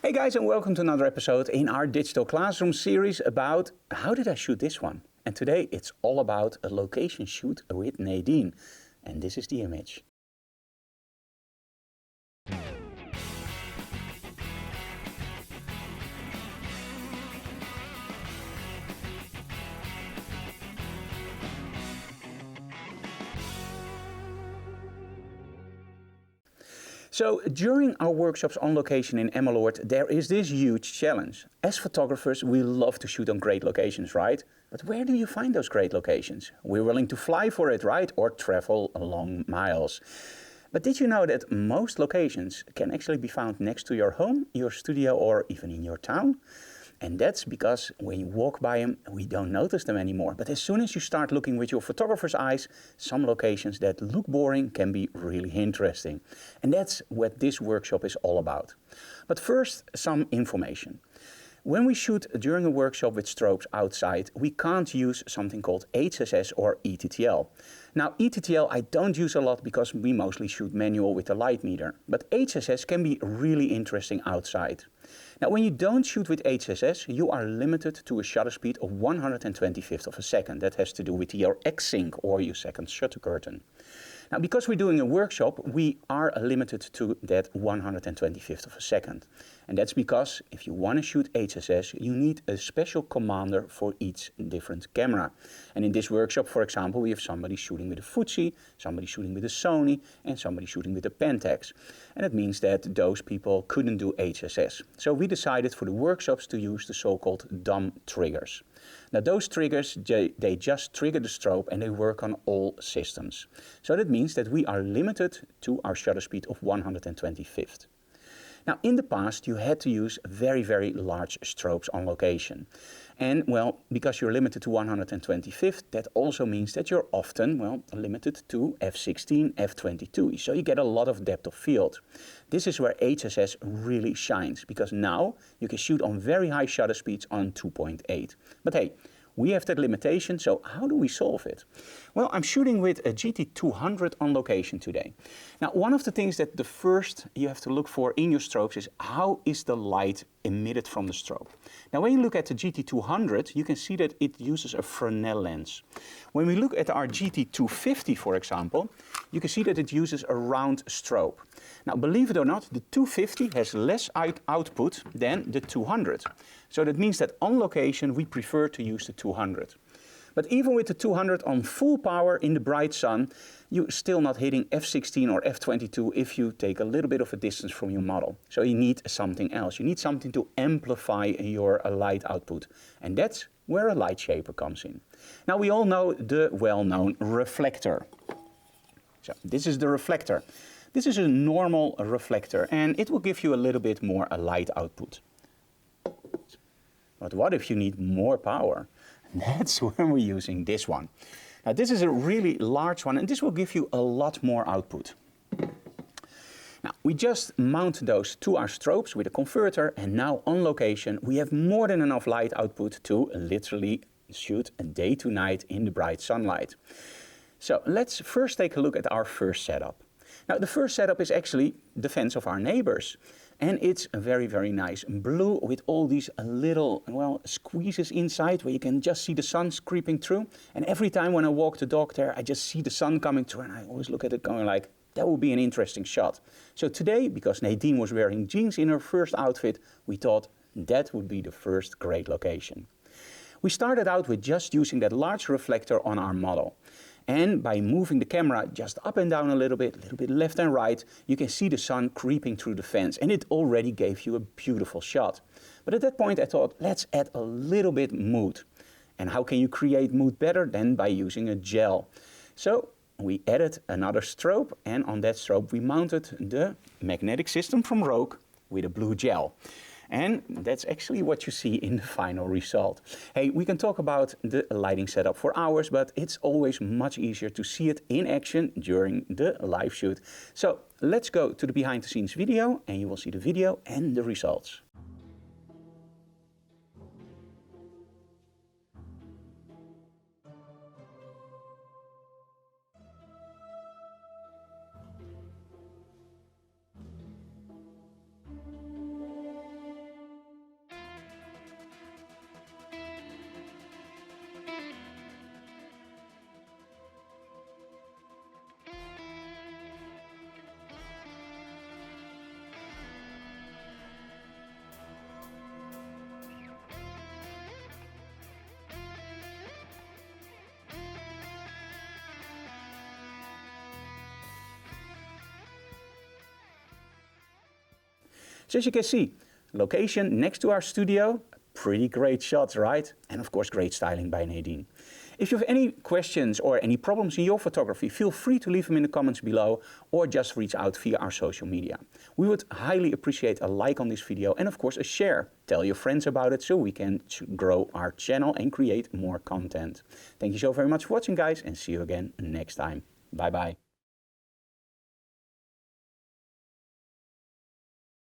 Hey guys, and welcome to another episode in our digital classroom series about how did I shoot this one? And today it's all about a location shoot with Nadine. And this is the image. So during our workshops on location in Emmeloord, there is this huge challenge. As photographers, we love to shoot on great locations, right? But where do you find those great locations? We're willing to fly for it, right? Or travel long miles. But did you know that most locations can actually be found next to your home, your studio, or even in your town? And that's because when you walk by them, we don't notice them anymore. But as soon as you start looking with your photographer's eyes, some locations that look boring can be really interesting. And that's what this workshop is all about. But first, some information. When we shoot during a workshop with strobes outside, we can't use something called HSS or ETTL. Now, ETTL I don't use a lot because we mostly shoot manual with the light meter. But HSS can be really interesting outside. Now, when you don't shoot with HSS, you are limited to a shutter speed of 1/125th of a second. That has to do with your X-sync or your second shutter curtain. Now, because we're doing a workshop, we are limited to that 1/125th of a second. And that's because if you want to shoot HSS, you need a special commander for each different camera. And in this workshop, for example, we have somebody shooting with a Fuji, somebody shooting with a Sony, and somebody shooting with a Pentax. And it means that those people couldn't do HSS. So we decided for the workshops to use the so-called dumb triggers. Now those triggers, they just trigger the strobe and they work on all systems. So that means that we are limited to our shutter speed of 1/125th. Now in the past you had to use very, very large strobes on location. And well, because you're limited to 1/125th, that also means that you're often, well, limited to f/16, f/22. So you get a lot of depth of field. This is where HSS really shines, because now you can shoot on very high shutter speeds on 2.8. But hey, we have that limitation, so how do we solve it? Well, I'm shooting with a GT200 on location today. Now, one of the things that the first you have to look for in your strobes is how is the light emitted from the strobe. Now, when you look at the GT200, you can see that it uses a Fresnel lens. When we look at our GT250, for example, you can see that it uses a round strobe. Now, believe it or not, the 250 has less output than the 200. So that means that on location, we prefer to use the 200. But even with the 200 on full power in the bright sun, you're still not hitting f/16 or f/22 if you take a little bit of a distance from your model. So you need something else. You need something to amplify your light output. And that's where a light shaper comes in. Now we all know the well-known reflector. So this is the reflector. This is a normal reflector and it will give you a little bit more light output. But what if you need more power? That's when we're using this one. Now this is a really large one and this will give you a lot more output. Now we just mount those to our strobes with a converter and now on location we have more than enough light output to literally shoot day to night in the bright sunlight. So let's first take a look at our first setup. Now the first setup is actually the fence of our neighbors. And it's very, very nice blue with all these little, well, squeezes inside where you can just see the sun creeping through. And every time when I walk the dog there, I just see the sun coming through and I always look at it going like, that would be an interesting shot. So today, because Nadine was wearing jeans in her first outfit, we thought that would be the first great location. We started out with just using that large reflector on our model. And by moving the camera just up and down a little bit left and right, you can see the sun creeping through the fence and it already gave you a beautiful shot. But at that point I thought, let's add a little bit mood. And how can you create mood better than by using a gel? So we added another strobe and on that strobe we mounted the magnetic system from Rogue with a blue gel. And that's actually what you see in the final result. Hey, we can talk about the lighting setup for hours, but it's always much easier to see it in action during the live shoot. So let's go to the behind the scenes video and you will see the video and the results. So as you can see, location next to our studio, pretty great shots, right? And of course, great styling by Nadine. If you have any questions or any problems in your photography, feel free to leave them in the comments below or just reach out via our social media. We would highly appreciate a like on this video and of course a share. Tell your friends about it so we can grow our channel and create more content. Thank you so very much for watching, guys, and see you again next time. Bye bye.